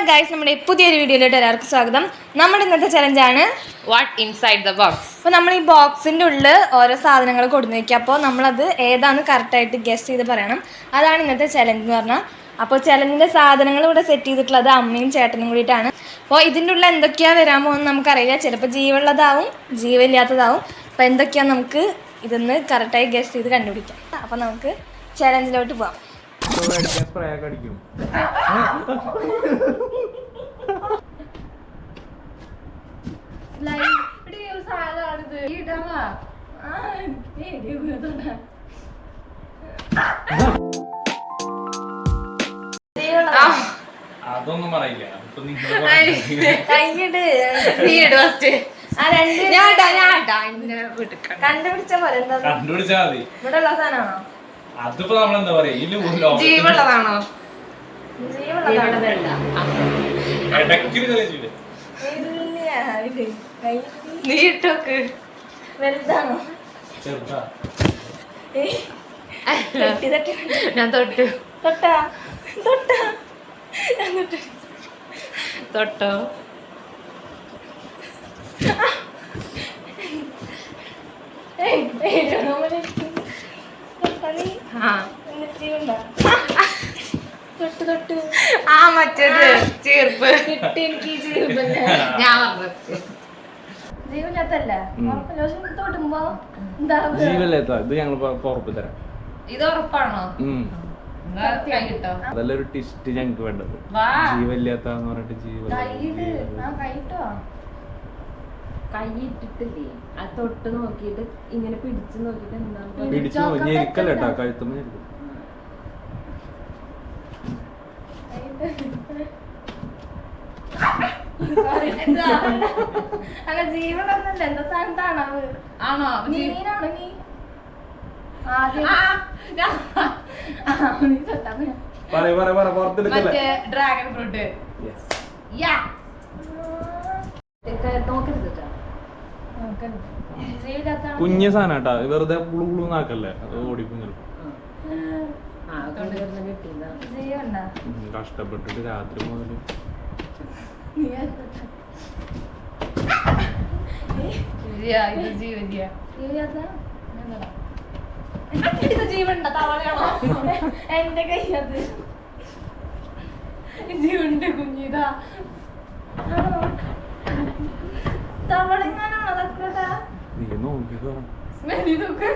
Guys, നമ്മുടെ പുതിയൊരു വീഡിയോയിലോട്ട് എല്ലാവർക്കും സ്വാഗതം. നമ്മുടെ ഇന്നത്തെ ചലഞ്ചാണ് വാട്ട് ഇൻസൈഡ് ദ ബോക്സ്. അപ്പോൾ നമ്മൾ ഈ ബോക്സിൻ്റെ ഉള്ളിൽ ഓരോ സാധനങ്ങൾ കൊടുത്തു വയ്ക്കുക. അപ്പോൾ നമ്മളത് ഏതാണെന്ന് കറക്റ്റായിട്ട് ഗസ് ചെയ്ത് പറയണം. അതാണ് ഇന്നത്തെ ചലഞ്ച് എന്ന് പറഞ്ഞാൽ. അപ്പോൾ ചലഞ്ചിൻ്റെ സാധനങ്ങൾ ഇവിടെ സെറ്റ് ചെയ്തിട്ടുള്ളത് അമ്മയും ചേട്ടനും കൂടിയിട്ടാണ്. അപ്പോൾ ഇതിൻ്റെ ഉള്ളിൽ എന്തൊക്കെയാണ് വരാൻ പോകുന്നത് നമുക്കറിയില്ല. ചിലപ്പോൾ ജീവുള്ളതാവും, ജീവമില്ലാത്തതാവും. അപ്പോൾ എന്തൊക്കെയാണ് നമുക്ക് ഇതൊന്ന് കറക്റ്റായി ഗസ് ചെയ്ത് കണ്ടുപിടിക്കാം. അപ്പോൾ നമുക്ക് ചലഞ്ചിലോട്ട് പോകാം. അതൊന്നും പറയില്ല. കണ്ടുപിടിച്ച പോലെ കണ്ടുപിടിച്ചാ മതി. ഇവിടെ ഉള്ള സാധനമാണോ? അതിപ്പോ നമ്മളെന്താ പറയാ, ജീവുള്ളതാണോ? നീ ഇട്ടോക്ക്. വലുതാണോ? ചെറുതാ. ഞാൻ തൊട്ടു. തൊട്ടാ തൊട്ടാ ഞാൻ തൊട്ടു. തൊട്ടോ? തൊട്ട് തൊട്ട് ആ മറ്റേത് ചീർപ്പ് കിട്ടി. എനിക്ക് ഈ ജീവല്ലേ ഞാൻ ജീവനകത്തല്ല തൊടുമ്പോ എന്താ ഇത് ഞങ്ങൾ ഉറപ്പ് തരാം. ഇത് ഉറപ്പാണോ? കിട്ടോ? അതല്ല ഒരു ടിസ്റ്റ് ഞങ്ങക്ക് വേണ്ടത്. ജീവല്ലാത്തന്ന് പറഞ്ഞിട്ട് കൈയിട്ട് കൈട്ടോ കൈയിട്ടിട്ടില്ലേ? അത് തൊട്ട് നോക്കിയിട്ട് ഇങ്ങനെ പിടിച്ചു നോക്കിട്ട് എന്താ പിടിച്ചു ഞെരിക്കല്ലേട്ടാ, കഴുത്തുമ്പോ ഞെരിക്കും. അല്ല ജീവനൊന്നല്ല. എന്താ സാധനത്താണോ? ആണോ? നീനാണോ നീ? മറ്റേ ഡ്രാഗൺ ഫ്രൂട്ട്. കുഞ്ഞ സാധനം കേട്ടാ, വെറുതെ പുളു പുളു നാക്കല്ലേ, അത് ഓടിക്കും ചിലപ്പോ. കഷ്ടപ്പെട്ടിട്ട് രാത്രി മുതല് ജീവണ്ട തവളയാണോ? എന്റെ കയ്യത് ജീവണ്ട് കുഞ്ഞിതാ. തവളങ്ങാനാണോ? അതൊക്കെ നീ നോക്കിക്കോ. സ്മെല്ലി നോക്ക്.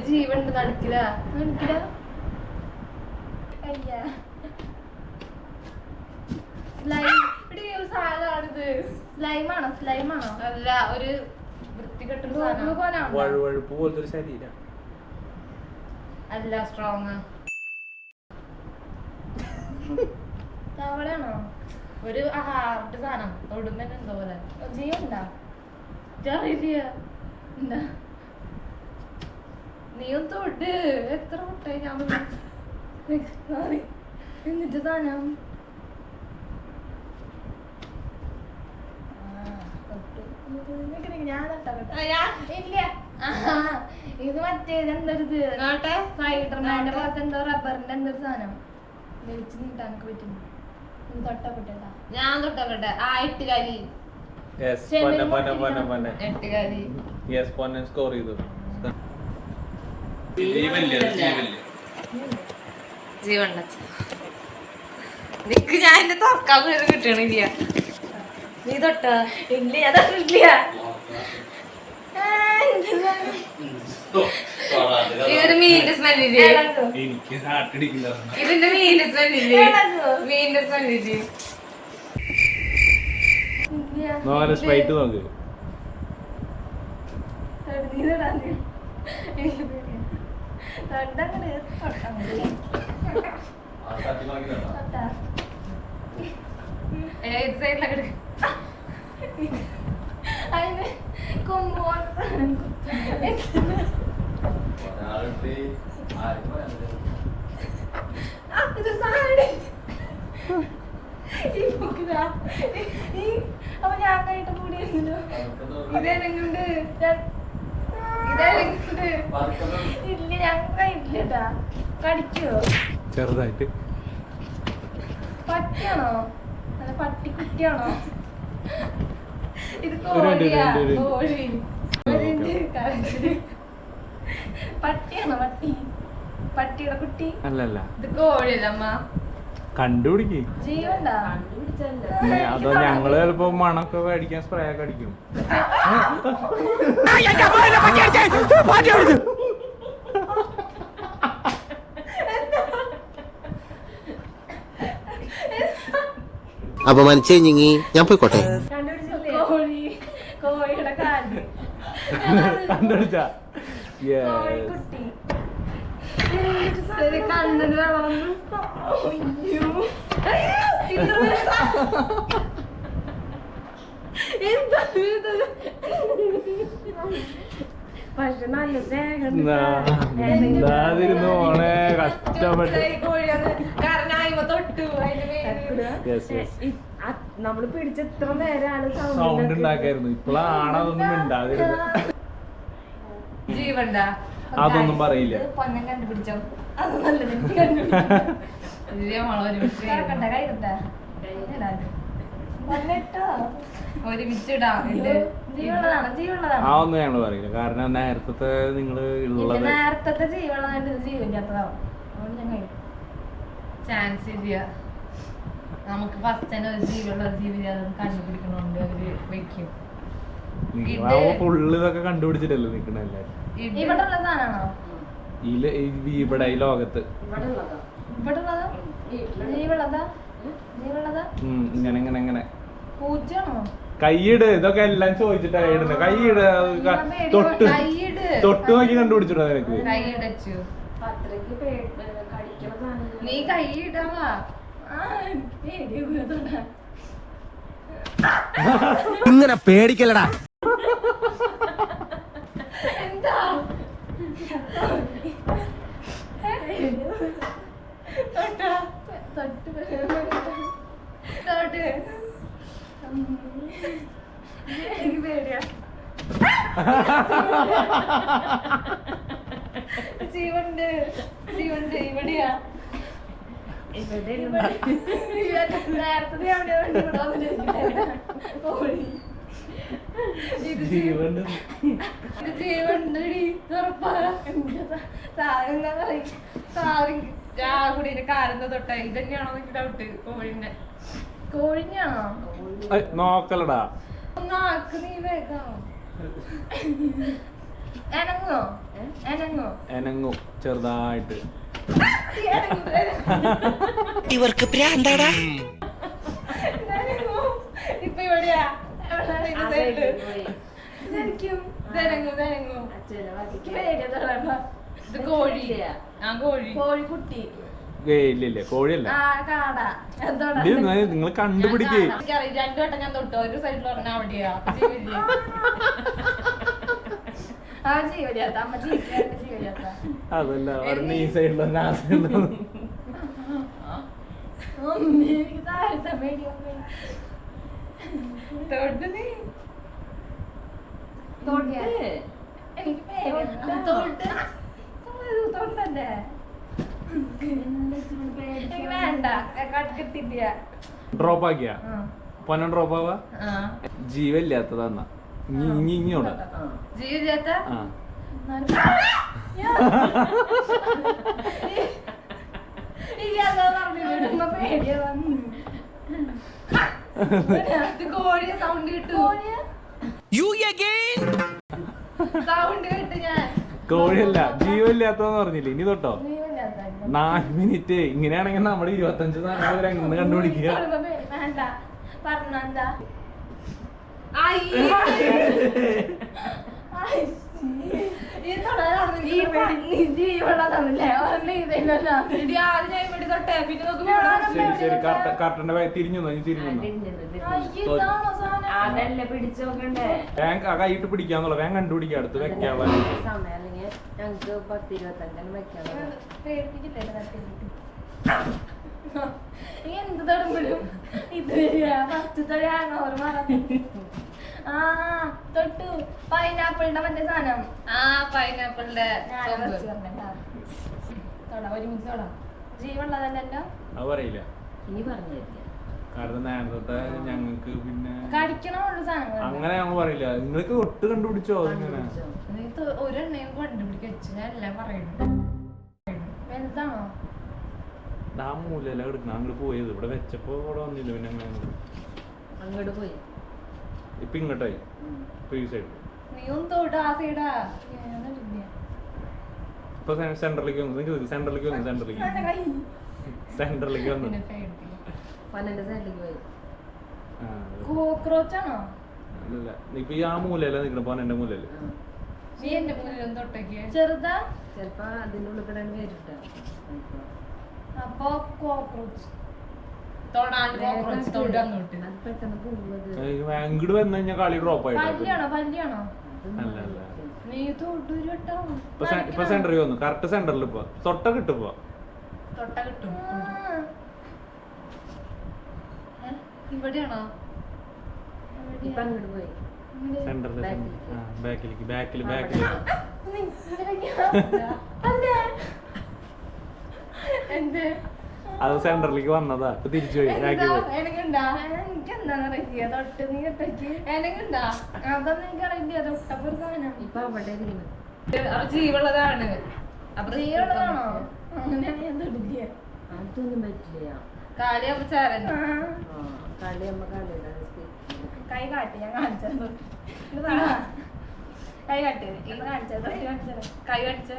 ജീവണ്ട് നടക്കില്ല. നടക്കില്ല. അയ്യാ സ്ലൈമാണോ? സ്ലൈമാണോ? അല്ല, ഒരു വൃത്തികെട്ടൊരു വഴുവഴുപ്പ് പോലത്തെ ഒരു ശരീരം. അല്ല, സ്ട്രോങ്. തവളയാണോ? ഒരു ഹാർഡ് സാധനം തൊടുമ്പോ എന്തോ പോലെ. ജീവണ്ടാ? എന്താ നീയും തൊട്ട് എത്ര മുട്ടായി ഞാൻ എന്നിട്ട് സാധനം ഞാൻ ഇല്ല. ഇത് മറ്റേത് എന്തൊരിത് സ്പൈഡർമാന്റെ പോലത്തെ എന്തോ റബ്ബറിന്റെ എന്തൊരു സാധനം വലിച്ചു നീട്ടാനൊക്കെ പറ്റുന്നു. തൊട്ടപ്പെട്ടാ ഞാൻ തൊട്ടോട്ടെ. ആ എട്ടുകാലി. എട്ടുകാലി സ്കോർ ചെയ്തു. ജീവണ്ട നിക്ക്. ഞാൻ എന്റെ തുറക്കാൻ കിട്ടണില്ല. നീ തൊട്ട? ഇല്ല. അതൊട്ടില്ല. ഇതൊരു മീനിന്റെ സ്മെല്ലില്ലേ? എനിക്ക് ഹാർട്ടിടിക്കില്ല. ഇതിന്റെ മീനിന്റെ സ്മെല്ലില്ലേ? മീനിന്റെ സ്മെല്ലില്ലേ? നോക്ക് സ്ട്രൈറ്റ് നോക്ക്. ഏത് സൈഡിലൊക്കെ അതിന് കൊമ്പോ ഇത് സാധനം അപ്പൊ ഞാൻ കഴിട്ട് കൂടിയിരുന്നല്ലോ. ഇതെന്നെങ്കൊണ്ട് ഇല്ല ഞങ്ങ ഇല്ലട്ടാ. കടിക്കോ? ചെറുതായിട്ട്. പട്ടിയാണോ? അല്ല പട്ടിക്കുട്ടിയാണോ? ഇത് ഒരു മിനിറ്റ്, കോഴിയാ. ഒരു മിനിറ്റ്. കോഴി. പട്ടിയാണോ? പട്ടി. പട്ടിയുടെ കുട്ടി. അല്ലല്ല, ഇത് കോഴിയല്ല അമ്മ. കണ്ടുപിടിക്ക്. ജീവണ്ടാ? കണ്ടുപിടിച്ചല്ലേ. അതോ ഞങ്ങള് ചിലപ്പോ മണൊക്കെ മേടിക്കാൻ സ്പ്രേ ഒക്കെ അടിക്കും. അപമാനിച്ചേ ഞങ്ങി ഞാൻ പോയിക്കോട്ടെ. കണ്ടുപിടിച്ചില്ലേ? കോഴി. കോഴിയുടെ കാല്. കണ്ടുപിടിച്ച കോഴിക്കുട്ടി. കണ്ടിട്ട് പക്ഷെ നല്ല എന്താതിരുന്നു മോളെ കഷ്ടപ്പെട്ട്. കാരണം തൊട്ടു അതിന്റെ Yes, yes. നമ്മള് പിടിച്ച എത്ര നേരാണ് സൗണ്ട് ഉണ്ടാക്കായിരുന്നു. ഇപ്പോഴാണ് അതൊന്നും ഉണ്ടാതിരുന്നത്. ജീവണ്ടാ? അതൊന്നും പറയില്ല. പൊന്നം കണ്ടുപിടിച്ചോ? അത് നല്ലത്. എനിക്ക് കണ്ടുപിടിക്കാം. കറക്കണ്ട, കൈ കണ്ട ഒരുമിച്ചിടാം. ജീവുള്ളതാണോ? ജീവുള്ളതാണോ? ആ ഒന്നും ഞങ്ങള് പറയില്ല. കാരണം നേരത്തെ നിങ്ങള് ഉള്ളത് നേരത്തെ ജീവുള്ളതായിട്ട് ഇത് ജീവല്ലാത്തതാവും. അതുകൊണ്ട് ഞാൻ കഴിക്കും. ചാൻസ് ഇല്ല. നമുക്ക് ഫസ്റ്റ് തന്നെ ഒരു ജീവിയുള്ള ജീവി കണ്ടുപിടിക്കണോണ്ട് അവര് വെക്കും. ഫുള്ള് ഇതൊക്കെ കണ്ടുപിടിച്ചിട്ടല്ലേ നിക്കണ എല്ലാരും. ഇവിടെ ഉള്ള സാധനമാണോ? ഇവിടെ ഈ ലോകത്ത് ഇവിടെ ഉള്ളതോ? ഇവിടെ ഉള്ളതാ? ജീവുള്ളതാ? ജീവുള്ളതാ? ഇങ്ങനെ ഇങ്ങനെ ഇങ്ങനെ പൂച്ചയാണോ? കൈയിട്. ഇതൊക്കെ എല്ലാം ചോദിച്ചിട്ടാ കൈയിടുന്നത്. കൈയിട്. തൊട്ട് തൊട്ട് നോക്കി കണ്ടുപിടിച്ചിട്ടോ നിനക്ക്? കൈയടച്ചു. അത്രയ്ക്ക് കടിക്കണ സാധനം. നീ കൈയിടാവാ. ഇങ്ങനെ പേടിക്കലടാ. എന്താ? എനിക്ക് പേടിയാ. ജീവണ്ട്. ജീവണ്ട്. ഇവിടെയാ. നേരത്തെ ജീവൻ കുടീന്റെ കാലെന്ന് തൊട്ട ഇതന്നെയാണോ ഡൗട്ട്? കോഴിന്റെ കോഴിഞ്ഞാണോ? നോക്കലടാ. ഒന്നാക്ക് നീ വേഗം. എനങ്ങോ? എനങ്ങോ? എനങ്ങും ചെറുതായിട്ട്. ഇവർക്ക് പ്രാന്താടാ. ഇപ്പൊ ഇവിടെയാ? ശരിക്കും ഇത് കോഴി. ആ കോഴി. കോഴിക്കുട്ടി. ഇല്ല കോഴിയല്ല. ആ കാട. എന്തോടാ? നിങ്ങൾ കണ്ടുപിടിക്കേ. എനിക്കറിയാം. 2 വട്ടം ഞാൻ തൊട്ടു. ഒരു സൈഡിൽ പറഞ്ഞ അവിടെയാ ജീവില്ലേ. ആ ജീവരിയാത്ത അമ്മ ജീവിക്കാണ്ട് ജീവരിയാത്ത. അതല്ല പറഞ്ഞ ഈ സൈഡിലോ ആ സൈഡിലോ. എനിക്ക് താഴത്തെ പേടി. തൊട്ട് നീ തൊട്ട് എനിക്ക് പേടി. തൊട്ട് തൊട്ടല്ലേ? എനിക്ക് വേണ്ട. കിട്ടില്ല. ഡ്രോപ്പ് ആക്കിയാ പൊന്നം ഡ്രോപ്പ് ആവാ. ജീവല്ലാത്തതാ. ഇഞ്ഞോടാ ജീവില്ലാത്ത ആ പേടിയാ വന്നു. കോഴിയെ സൗണ്ട് കിട്ടു. സൗണ്ട് കേട്ട് ഞാൻ കോഴിയല്ല ജീവല്ലാത്തതെന്ന് പറഞ്ഞില്ലേ. ഇനി തൊട്ടോ ജീവനില്ലാത്ത 4 മിനിറ്റ്. ഇങ്ങനെയാണെങ്കിൽ നമ്മുടെ 25 സാധനങ്ങൾ എങ്ങനെ കണ്ടുപിടിക്കുക? വേണ്ട പറഞ്ഞെന്താ? ശരി കറക്റ്റന്റെ തിരിഞ്ഞു തിരിഞ്ഞു. അതല്ലേ പിടിച്ചു നോക്കണ്ടേ? കൈയിട്ട് പിടിക്കാന്നുള്ള വേഗം കണ്ടുപിടിക്കുക. അടുത്ത് വെക്കാനുള്ള സമയം അല്ലെങ്കിൽ ഞങ്ങക്ക് 10-25 വെക്കാൻ. എന്ത് തുടങ്ങലും ഇത് ഫസ്റ്റത്തെ ഹാങ് ഓവർ മാറാൻ ആ തൊട്ടു പൈനാപ്പിളിന്റെ മറ്റേ സാധനം ആ പൈനാപ്പിളിന്റെ ഒരുമിച്ച് തൊടാം ജീവുള്ളതല്ലല്ലോ അത് പറയില്ല ഇനി പറഞ്ഞു തരില്ല. കാരണം നേരത്തെ ഞങ്ങക്ക് പിന്നെ കടിക്കണമുള്ള സാധനങ്ങൾ അങ്ങനെ ഞങ്ങൾ പറയില്ല. നിങ്ങൾക്ക് തൊട്ട് കണ്ടുപിടിച്ചോ ഇങ്ങനെ നീ ഒരെണ്ണയും കണ്ടുപിടിக்க വെച്ചു ഞാൻ എല്ലാം പറയുന്നു. വലുതാണോ ആ മൂലല്ല എടുക്കണം അങ്ങോട്ട് പോയത്. ഇവിടെ വെച്ചപ്പോ ഇവിടെ വന്നില്ല. പിന്നെ അങ്ങനെ അങ്ങോട്ട് പോയി. ഇപ്പൊ ഇങ്ങോട്ടായി. ഇപ്പൊ ഈ സൈഡ് നീയും തൊട്ട് ആ സൈഡാ. ഇപ്പൊ സെന്ററിലേക്ക് വന്നു. സെന്ററിലേക്ക് വന്നു. സെന്ററിലേക്ക് വന്നു. പന്നന്റെ സൈഡിലേക്ക് പോയി. കോക്രോച്ച് ആണോ അല്ല ഇപ്പൊ ഈ ആ മൂലല്ല നിക്കണ പോലെ എന്റെ മൂലല്ലേ. നീ എന്റെ മുന്നിലും തൊട്ടേക്ക്. ചെറുതാ ചെലപ്പോ അതിന്റെ ഉള്ളിൽ കൂടെ വരിട്ടാ. അപ്പൊ കോക്രോച്ച് തൊടാൻ തൊട്ട് അങ്ങോട്ട്. അത് പെട്ടെന്ന് പോകുന്നത്. ഇങ്ങോട്ട് വന്നു കഴിഞ്ഞാൽ കളി ഡ്രോപ്പ് ആയിട്ടാ. പല്ലിയാണോ അല്ല അല്ല നീ തൊട്ടൂര് കേട്ടോ ഇപ്പൊ സെന്ററിൽ വന്നു. കറക്റ്റ് സെന്ററിൽ ഇപ്പൊ തൊട്ട കിട്ടുമ്പോ തൊട്ട കിട്ടും. ഇവിടെയാണോ? ഇപ്പൊ അങ്ങോട്ട് പോയി. സെന്ററിൽ ബാക്കിലേക്ക് ബാക്കില് എന്ത് അത് സെന്ററിലേക്ക് വന്നതാ. ഇപ്പൊ തിരിച്ചു പോയി ബാക്കി പോയി. എനിക്കെന്താ അറിയില്ല തൊട്ട് നീ തൊട്ടേക്ക് എനക്കുണ്ടാ? അതൊന്നും എനിക്കറിയില്ല തൊട്ടപ്പോ ഒരു സാധനം ഇപ്പൊ അവിടെ ഇരിക്കുന്നു. അപ്പൊ ജീവുള്ളതാണ്. അപ്പൊ നീയുള്ളതാണോ അങ്ങനെയാണ് ഞാൻ തൊട്ടില്ല അതൊന്നും പറ്റില്ല. കാളി അപ്പൊ ചേരൻ കളിയമ്മ കളിയുടെ കൈ കാട്ടി ഞാൻ കാണിച്ചത് കൈ കാട്ടി കാണിച്ചത് കൈ കടിച്ച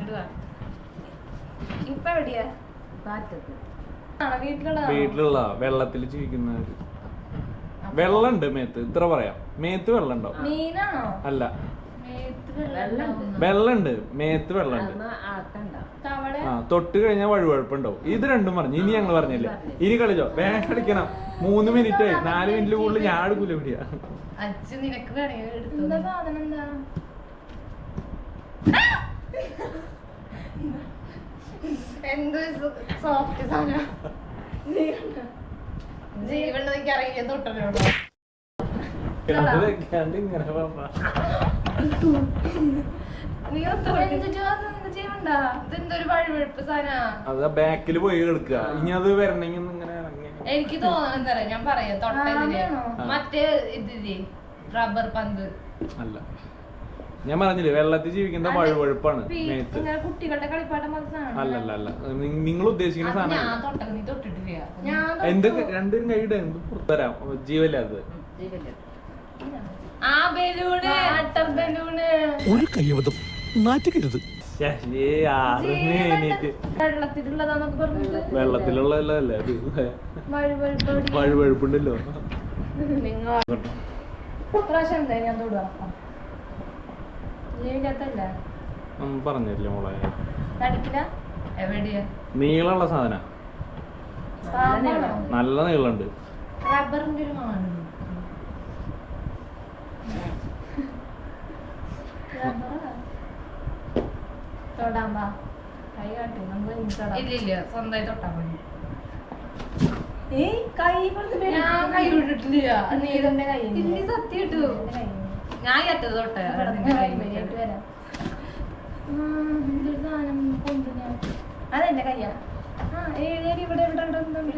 ഇടുക. ഇപ്പൊ എവിടെയാ കാറ്റത്ത് ആണോ വീട്ടിലുള്ളതാണോ വീട്ടിലുള്ള വെള്ളത്തിൽ ജീവിക്കുന്നവര്. വെള്ളമുണ്ട് മേത്ത്. ഇത്ര പറയാം. മേത്ത് വെള്ളം ഉണ്ടാവും. മീനാണോ അല്ല വെള്ളമുണ്ട്. വെള്ളമുണ്ട്. മേത്ത് വെള്ളമുണ്ട്. ആക്കണ്ട. തവള ആ തൊട്ട് കഴിഞ്ഞാൽ വഴുവഴുപ്പുണ്ടാവും. ഇത് രണ്ടും പറഞ്ഞു. ഇനി ഞങ്ങൾ പറഞ്ഞില്ല. ഇനി കളിച്ചോ. വേഗം കളിക്കണം. 3 മിനിറ്റ് 4 മിനിറ്റിൽ കൂടുതൽ ഞാൻ എടുക്കൂല. പിടിയാ അച്ഛൻ നിനക്ക് വേണമെങ്കിൽ എടുത്തു. എന്താ സാധനം എന്താ എന്ത് സോഫ്റ്റ് സാധനം. ജീവൻ എനിക്ക് അറിയില്ല. തൊട്ടല്ലോ ഇങ്ങനെ പറഞ്ഞ നീ ചെയ്യണ്ടാ ഇതെന്തൊരു വഴുവഴുപ്പ് സാധനാ. അത് ബാക്കിൽ പോയി എടുക്കുക. ഇനി അത് വരണമെങ്കിൽ ഇങ്ങനെ ഇറങ്ങി. എനിക്ക് തോന്നണം എന്താ പറയാ, ഞാൻ പറയാം തൊട്ടതില് ആണോ? മറ്റേ ഇതില്ലേ റബ്ബർ പന്ത്. അല്ല ഞാൻ പറഞ്ഞില്ലേ വെള്ളത്തിൽ ജീവിക്കുന്ന വഴുവഴുപ്പാണ് മേത്ത്. ഇങ്ങനെ കുട്ടികളുടെ കളിപ്പാട്ടം പോലത്തെ സാധനം അല്ലല്ല അല്ല നിങ്ങൾ ഉദ്ദേശിക്കുന്ന അത് സാധനം ഞാൻ തൊട്ടത് നീ തൊട്ടിട്ടില്ല. ഞാൻ എന്ത് രണ്ടുപേരും കൈയുടെ എന്ത് പുറത്തരാം ജീവല്ലാത്. ജീവല്ല. ആ ബലൂണ് വാട്ടർ ബലൂണ് ഒരു കയ്യബദ്ധം നാറ്റുകരുത്. വെള്ളത്തിലുള്ളതാന്നൊക്കെ പറഞ്ഞിട്ട് വെള്ളത്തിലുള്ളതല്ലേ അത്. വഴുവഴുപ്പ് വഴുവഴുപ്പുണ്ടല്ലോ. പ്രാവശ്യം എന്തായി ഞാൻ തൊടുക ജീവിക്കാത്തല്ല പറഞ്ഞില്ലേ മോളെ. തടിക്കില്ല എവിടെയാ? നീളമുള്ള സാധന. പാമ്പാണോ നല്ല നീളമുണ്ട്. റബ്ബറിന്റെ ഒരു മാനുണ്ട്. തൊടാമ്പാ കൈ കാട്ടി നമുക്ക് ഇല്ലില്ല, സ്വന്തമായി തൊട്ടാ മതി. ഈ കൈ കൊടുത്തിട്ട് ഞാൻ കൈ വിട്ടിട്ടില്ല. നീ ഇതെന്റെ കൈ ഇല്ല, സത്യം ഇട്ടു. ഞാൻ എത്ര തൊട്ടേ വരാം സാധനം കൊണ്ടു ഞാൻ അതെന്റെ കയ്യാ. ആ ഏഴേരി ഇവിടെ ഇവിടെ ഉണ്ടെന്നുണ്ട്.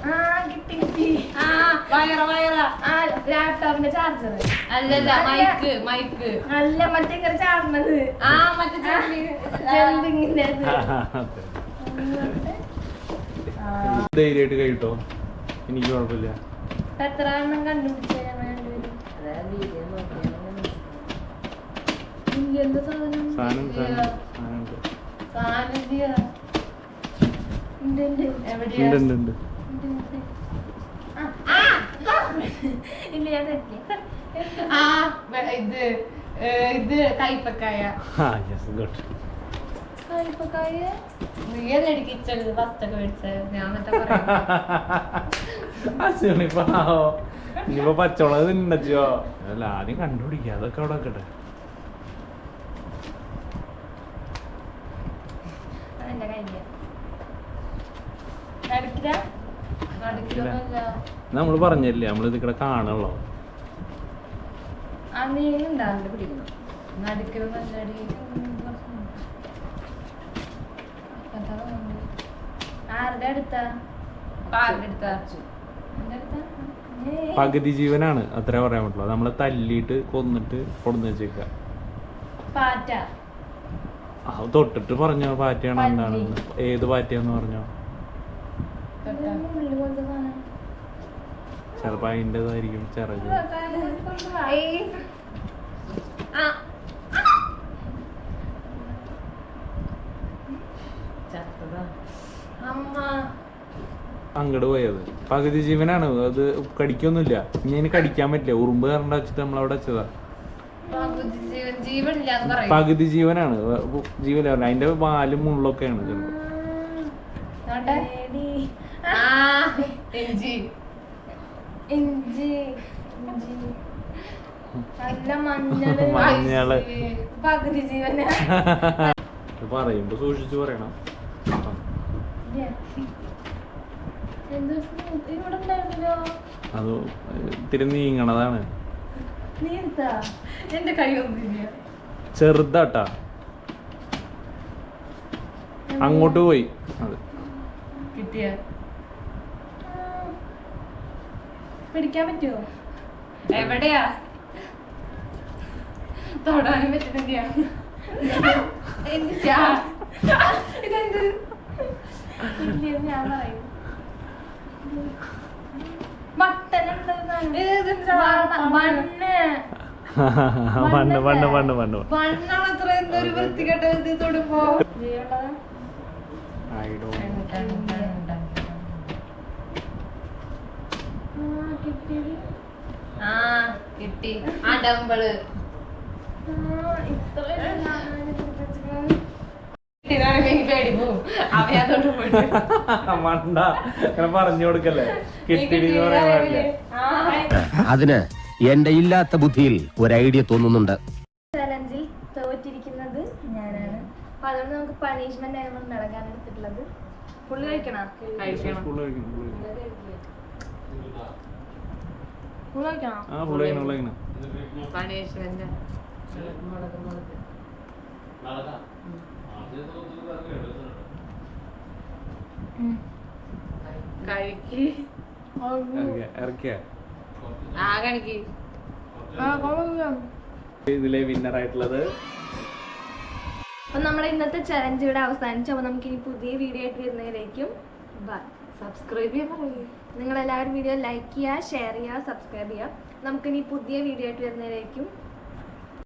ആ കിട്ടി കിട്ടി. ആ വയറ ആ ലാപ്ടോപ്പിന്റെ ചാർജർ അല്ലല്ല, മൈക്ക് മൈക്ക്. അല്ല മറ്റേ ഇങ്ങനെ ചാർന്നത് ആ മറ്റേ ചെമ്പിങ്ങിന്റെ ധൈര്യമായിട്ട് കഴിട്ടോ. എനിക്ക് കുഴപ്പമില്ല. എത്ര എണ്ണം കണ്ടുപിടിച്ച ഞങ്ങൾ രണ്ടുപേരും അതായത് വീഡിയോ നോക്കിയാൽ എന്താ സാധനം സാധനം സാധനമുണ്ട്. സാന്നിധ്യ ഉണ്ട് ഉണ്ട് എവിടെയാ? ഉണ്ട് ഉണ്ട് ഉണ്ട്. ഇല്ല ഞാൻ തെറ്റി ആ ഇത് കൈപ്പക്കായ. ആ യെസ് ഗുഡ്. കൈപ്പക്കായ നീയല്ലേ കിച്ചണിൽ ഫസ്റ്റ് ഒക്കെ മേടിച്ചത്. ഞാൻ എന്നിട്ട് പറയാം. ഇനിയിപ്പോ പച്ചമുളക് തിന്നച്ചോ. അല്ല ആദ്യം കണ്ടുപിടിക്കുക. അതൊക്കെ അവിടെ വെക്കട്ടെ. അതെന്റെ കയ്യില് നടുക്കില്ല നടുക്കിലൊന്നുമില്ല. നമ്മള് പറഞ്ഞില്ലേ നമ്മളിത് ഇവിടെ കാണുള്ളൂ. ആ നീളുണ്ടാവില്ല പിടിക്കണം. നടുക്കൽ നല്ലടി ആരുടെ അടുത്താ? എടുത്ത എന്റെ അടുത്താ? പകുതി ജീവനാണ് അത്ര പറയാൻ പറ്റുള്ളൂ. നമ്മളെ തല്ലിയിട്ട് കൊന്നിട്ട് കൊടുന്ന് വെച്ചേക്ക. പാറ്റ. അത് തൊട്ടിട്ട് പറഞ്ഞോ പാറ്റയാണോ എന്താണെന്ന്. ഏത് പാറ്റയാന്ന് പറഞ്ഞോ? മുള്ളു പോലത്തെ സാധനം. ചിലപ്പോ അതിൻ്റെതായിരിക്കും ചിറക്. ഏയ്. ആ. ചത്തതാ. അമ്മ. അങ്ങോട്ട് പോയത് പകുതി ജീവനാണ്. അത് കടിക്കൊന്നുമില്ല. ഇനി അതിന് കടിക്കാൻ പറ്റില്ല. ഉറുമ്പ് കറണ്ട വെച്ചിട്ട് നമ്മളവിടെ വെച്ചതാ. പകുതി ജീവൻ ഇല്ലാന്ന് പറയും. പകുതി ജീവനാണ്. ജീവൻ അതിന്റെ വാലും മുള്ളൊക്കെയാണ് ചിലപ്പോ. എടി. ആ എഞ്ചി ഇഞ്ചി. ഇഞ്ചി. നല്ല മഞ്ഞള്. മഞ്ഞള്. പകുതി ജീവനാ. ഇത് പറയുമ്പോ സൂക്ഷിച്ചു പറയണം. എന്തോ ഇവിടെ ഉണ്ടായിരുന്നല്ലോ. അത് ഇത്തിരി നീങ്ങണതാണ്. നീ എടുത്താ? എന്റെ കൈ ഒന്നില്ല. ചെറുതാട്ടാ. അങ്ങോട്ട് പോയി അത്. കിട്ടിയ പിടിക്കാൻ പറ്റുമോ? എവിടെയാ? തൊടാനും പറ്റുന്നില്ല. ഇതെന്ത്? ഇല്ലെന്ന് ഞാൻ പറയും. മട്ടൻ മണ്ണ് മണ്ണ് മണ്ണ് മണ്ണ്. മണ്ണാണത്ര എന്തൊരു വൃത്തികെട്ട ഇത് തൊടുമ്പോ. ആ കിട്ടി. ആ ഡമ്പള് പേടിപ്പോ അവയാത്തോട്ട് പോയിട്ട് മണ്ട അങ്ങനെ പറഞ്ഞു കൊടുക്കല്ലേ. കിട്ടിടി പറയാൻ പാടില്ല. അതിന് എന്റെ ഇല്ലാത്ത ബുദ്ധിയിൽ ഒരു ഐഡിയ തോന്നുന്നുണ്ട്. ചലഞ്ചിൽ തോറ്റിരിക്കുന്നത് ഞാനാണ്. അപ്പൊ അതുകൊണ്ട് നമുക്ക് പണിഷ്മെന്റ് ആയി നമ്മൾ നടക്കാൻ എടുത്തിട്ടുള്ളത്. ഫുള്ള് കഴിക്കണം. കഴിക്കണം. ഫുള്ള് കഴിക്കണം, ഫുള്ള് കഴിക്കണം. ഫുള്ള് കഴിക്കണം. ആ ഫുള്ള് കഴിക്കണം, ഫുള്ള് കഴിക്കണം. പണിഷ്മെന്റ് കഴിക്ക്. ഇറക്കിയ ആ കഴിക്ക്. ഇതിലെ വിന്നർ ആയിട്ടുള്ളത്. അപ്പൊ നമ്മുടെ ഇന്നത്തെ ചലഞ്ച് ഇവിടെ അവസാനിച്ചു. അപ്പൊ നമുക്ക് ഇനി പുതിയ വീഡിയോ ആയിട്ട് വരുന്നതിലേക്കും ബൈ. സബ്സ്ക്രൈബ് ചെയ്യാൻ പറയൂ. നിങ്ങൾ എല്ലാവരും വീഡിയോ ലൈക്ക് ചെയ്യുക, ഷെയർ ചെയ്യുക, സബ്സ്ക്രൈബ് ചെയ്യുക. നമുക്കിനി പുതിയ വീഡിയോ ആയിട്ട് വരുന്നതിലേക്കും